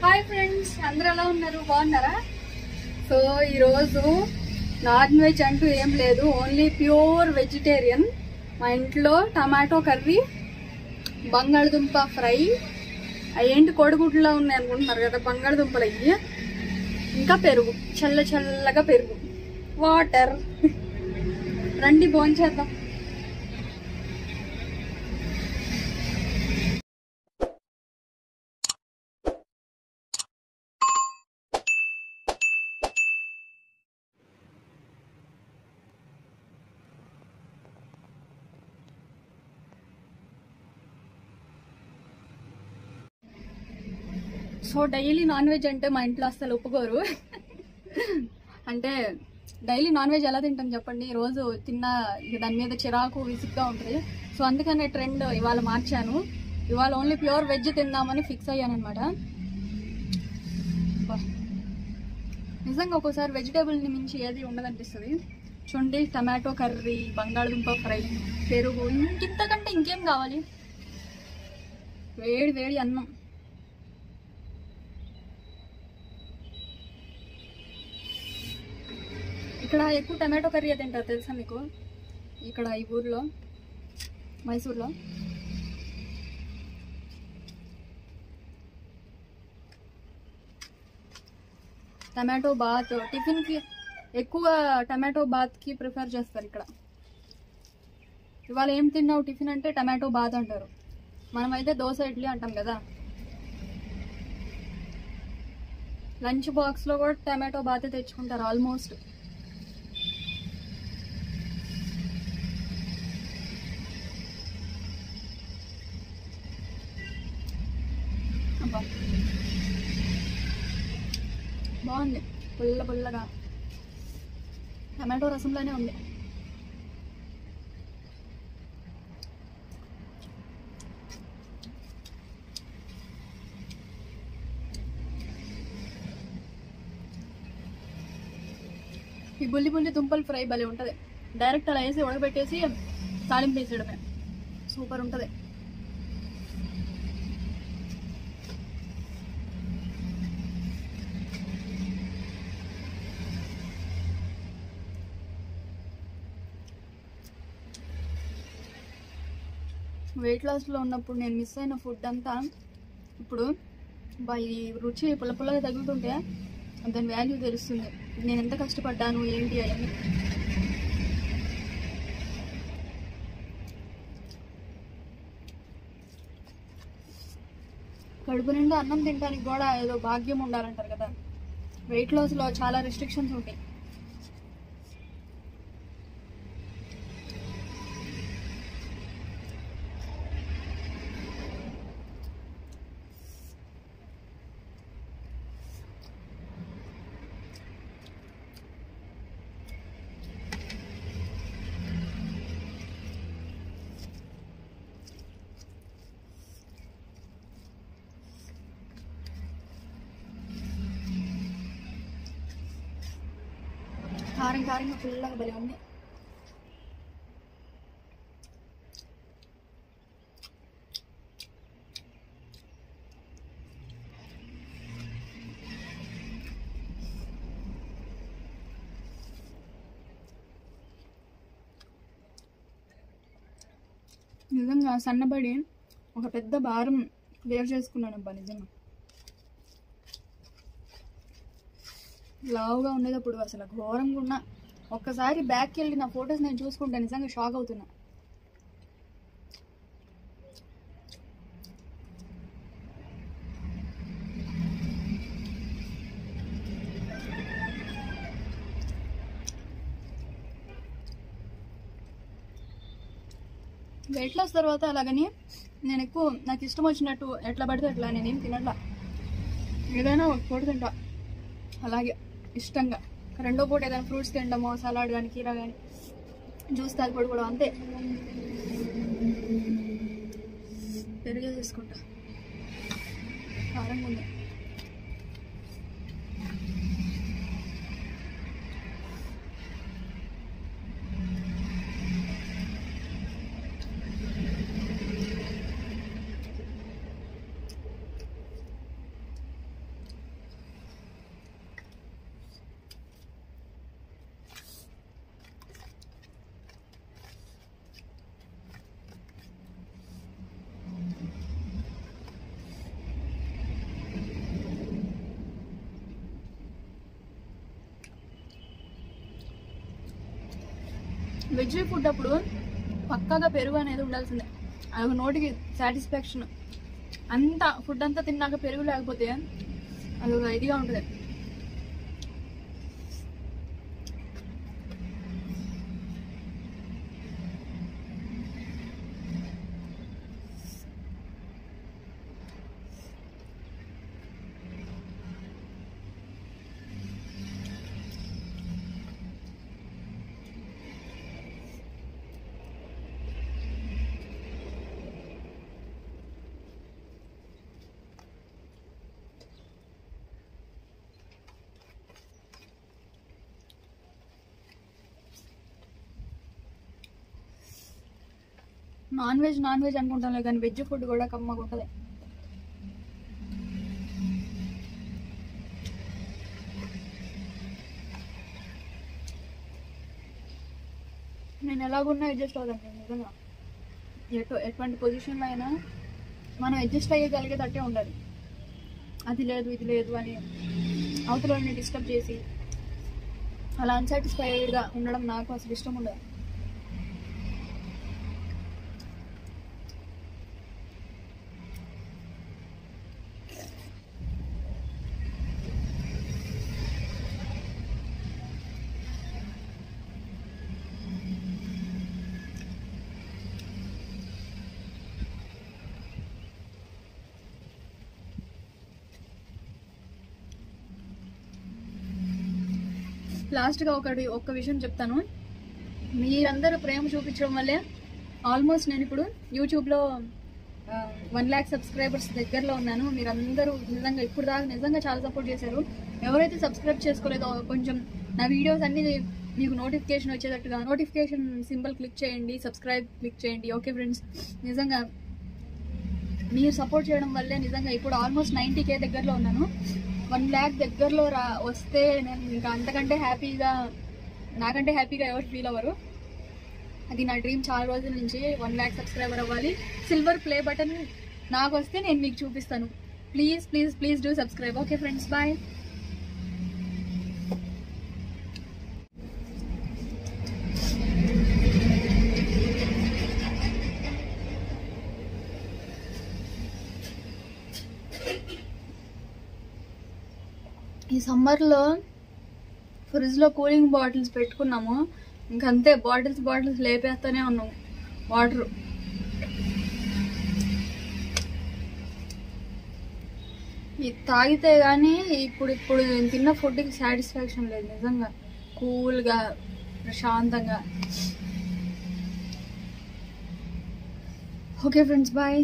Hi friends, అందరూ ఎలా ఉన్నారు? బాగున్నారా? సో ఈరోజు నాన్ వెజ్ అంటూ ఏం లేదు, ఓన్లీ ప్యూర్ వెజిటేరియన్. మా ఇంట్లో టమాటో కర్రీ, బంగాళదుంప ఫ్రై, అవేంటి కోడిగుడ్లా ఉన్నాయి అనుకుంటున్నారు కదా, బంగాళదుంపలు అయ్యి, ఇంకా పెరుగు, చల్ల చల్లగా పెరుగు, వాటర్. రండి భోంచేద్దాం. సో డైలీ నాన్ వెజ్ అంటే మా ఇంట్లో అస్సలు ఒప్పుకోరు. అంటే డైలీ నాన్ వెజ్ ఎలా తింటాం చెప్పండి, రోజు తిన్న దాని మీద చిరాకు విసుగ్గా ఉంటుంది. సో అందుకనే ట్రెండ్ ఇవాళ మార్చాను. ఇవాళ ఓన్లీ ప్యూర్ వెజ్ తిందామని ఫిక్స్ అయ్యాను అనమాట. నిజంగా ఒక్కోసారి వెజిటేబుల్ని మించి ఏది ఉండదనిపిస్తుంది. చూడండి, టమాటో కర్రీ, బంగాళదుంప ఫ్రై, పెరుగు, ఇంతకంటే ఇంకేం కావాలి? వేడి వేడి అన్నం. ఇక్కడ ఎక్కువ టమాటో కర్రీ తింటారు తెలుసా మీకు? ఇక్కడ ఈ ఊర్లో, మైసూర్లో. టమాటో బాత్ టిఫిన్కి ఎక్కువ టమాటో బాత్కి ప్రిఫర్ చేస్తారు ఇక్కడ. ఇవాళ ఏం తిన్నావు టిఫిన్ అంటే టమాటో బాత్ అంటారు. మనమైతే దోశ ఇడ్లీ అంటాం కదా. లంచ్ బాక్స్లో కూడా టమాటో బాత్ తెచ్చుకుంటారు ఆల్మోస్ట్. బాగుంది, పుల్ల పుల్లగా, టమాటో రసంలోనే ఉంది. ఈ బుల్లి బుల్లి దుంపలు ఫ్రై భలే ఉంటుంది. డైరెక్ట్ అలా వేసి ఉడకబెట్టేసి తాలింపు వేసేయడమే, సూపర్ ఉంటుంది. వెయిట్ లాస్లో ఉన్నప్పుడు నేను మిస్ అయిన ఫుడ్ అంతా ఇప్పుడు ఈ రుచి పుల్ల పుల్లగా తగులుతుంటే దాని వాల్యూ తెలుస్తుంది. నేను ఎంత కష్టపడ్డాను ఏంటి అని. కడుపు నిండా అన్నం తినడానికి కూడా ఏదో భాగ్యం ఉండాలంటారు కదా. వెయిట్ లాస్లో చాలా రెస్ట్రిక్షన్స్ ఉంటాయి. కారం కారంగా ఫుల్గా భలే ఉంది. నిజంగా సన్నబడి ఒక పెద్ద భారం వేరు చేసుకున్నాను అబ్బా. నిజంగా లావుగా ఉండేటప్పుడు అసలు ఘోరంగా ఉన్నా. ఒక్కసారి బ్యాక్కి వెళ్ళి నా ఫొటోస్ నేను చూసుకుంటే నిజంగా షాక్ అవుతున్నా. వెయిట్ లాస్ తర్వాత అలాగని నేను ఎక్కువ నాకు ఇష్టం వచ్చినట్టు ఎట్లా పడితే అట్లా నేనేం తినట్లా. ఏదైనా ఒక పూట తింటా అలాగే ఇష్టంగా. రెండో పూట ఏదైనా ఫ్రూట్స్ తినడమో, సలాడ్ కానీ, కీరా కానీ, జ్యూస్ తాగిపోవడం కూడా అంతే. పెరుగే తీసుకుంటా, కారంగా ఉంది. వెజ్ ఫుడ్ అప్పుడు పక్కాగా పెరుగు అనేది ఉండాల్సిందే. అది నోటికి సాటిస్ఫాక్షన్. అంతా ఫుడ్ అంతా తిన్నాక పెరుగు లేకపోతే అది ఒక ఇదిగా ఉంటుంది. నాన్ వెజ్ అనుకుంటాంలే కానీ వెజ్ ఫుడ్ కూడా కమ్మగా ఉంటుంది. నేను ఎలాగున్నా అడ్జస్ట్ అవుతాను నిజంగా. ఎటువంటి పొజిషన్లో అయినా మనం అడ్జస్ట్ అయ్యగలిగేటట్టే ఉండాలి. అది లేదు ఇది లేదు అని అవతలని డిస్టర్బ్ చేసి అలా అన్సాటిస్ఫైడ్గా ఉండడం నాకు అసలు ఇష్టం ఉండదు. లాస్ట్గా ఒక్క విషయం చెప్తాను. మీరందరూ ప్రేమ చూపించడం వల్లే ఆల్మోస్ట్ నేను ఇప్పుడు యూట్యూబ్లో 1 lakh సబ్స్క్రైబర్స్ దగ్గరలో ఉన్నాను. మీరందరూ నిజంగా ఇప్పుడు దాకా నిజంగా చాలా సపోర్ట్ చేశారు. ఎవరైతే సబ్స్క్రైబ్ చేసుకోలేదో కొంచెం నా వీడియోస్ అన్నీ మీకు నోటిఫికేషన్ వచ్చేటట్టుగా నోటిఫికేషన్ సింబల్ క్లిక్ చేయండి, సబ్స్క్రైబ్ క్లిక్ చేయండి. ఓకే ఫ్రెండ్స్, నిజంగా మీరు సపోర్ట్ చేయడం వల్లే నిజంగా ఇప్పుడు ఆల్మోస్ట్ 90K దగ్గరలో ఉన్నాను. 1 lakh దగ్గరలో వస్తే నేను ఇంకా అంతకంటే హ్యాపీగా, నాకంటే హ్యాపీగా ఎవరు ఫీల్ అవ్వరు. అది నా డ్రీమ్ చాలా రోజుల నుంచి. 1 lakh సబ్స్క్రైబర్ అవ్వాలి. సిల్వర్ ప్లే బటన్ నాకు వస్తే నేను మీకు చూపిస్తాను. Please please please do subscribe. Okay friends, bye. ఈ సమ్మర్లో ఫ్రిడ్జ్లో కూలింగ్ బాటిల్స్ పెట్టుకున్నాము. ఇంకంతే బాటిల్స్ లేపేస్తూనే ఉన్నాము వాటర్. ఇది తాగితే కానీ ఇప్పుడు నేను తిన్న ఫుడ్కి సాటిస్ఫాక్షన్ లేదు నిజంగా. కూల్గా ప్రశాంతంగా. Okay friends, bye.